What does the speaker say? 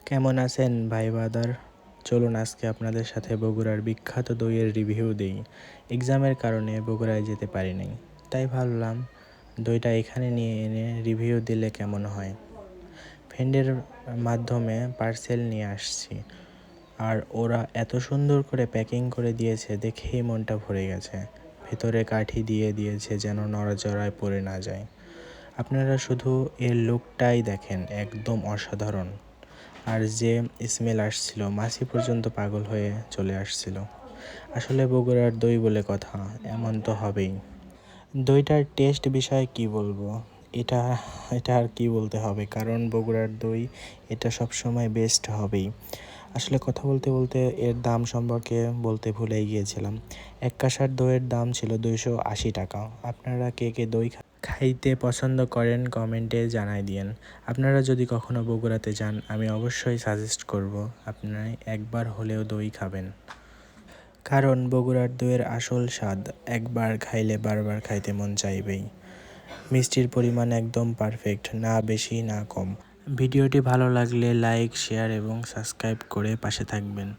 কেমন আছেন ভাই বাদার? চলুন আজকে আপনাদের সাথে বগুড়ার বিখ্যাত দইয়ের রিভিউ দিই। এক্সামের কারণে বগুড়ায় যেতে পারি নাই, তাই ভাবলাম দইটা এখানে নিয়ে এনে রিভিউ দিলে কেমন হয়। ফ্রেন্ডের মাধ্যমে পার্সেল নিয়ে আসছি, আর ওরা এত সুন্দর করে প্যাকিং করে দিয়েছে, দেখেই মনটা ভরে গেছে। ভেতরে কাঠি দিয়ে দিয়েছে যেন নড়াচড়ায় পড়ে না যায়। আপনারা শুধু এর লুকটাই দেখেন, একদম অসাধারণ। আর যে স্মেল আসছিল, মাছি পর্যন্ত পাগল হয়ে চলে আসছিল। আসলে বগুড়ার দই বলে কথা, এমন তো হবেই। দইটার টেস্ট বিষয়ে কি বলবো, এটা এটা আর কি বলতে হবে, কারণ বগুড়ার দই এটা সবসময় বেস্ট হবেই। আসলে কথা বলতে বলতে এর দাম সম্পর্কে বলতে ভুলেই গিয়েছিলাম। এক কাঁসার দইয়ের দাম ছিল 280 টাকা। আপনারা কে কে দই খাইতে পছন্দ করেন কমেন্টে জানাই দিয়েন। আপনারা যদি কখনো বগুড়াতে যান, আমি অবশ্যই সাজেস্ট করব আপনারা একবার হলেও দই খাবেন, কারণ বগুড়ার দইয়ের আসল স্বাদ একবার খাইলে বারবার খাইতে মন চাইবেই। মিষ্টির পরিমাণ একদম পারফেক্ট, না বেশি না কম। ভিডিওটি ভালো লাগলে লাইক, শেয়ার এবং সাবস্ক্রাইব করে পাশে থাকবেন।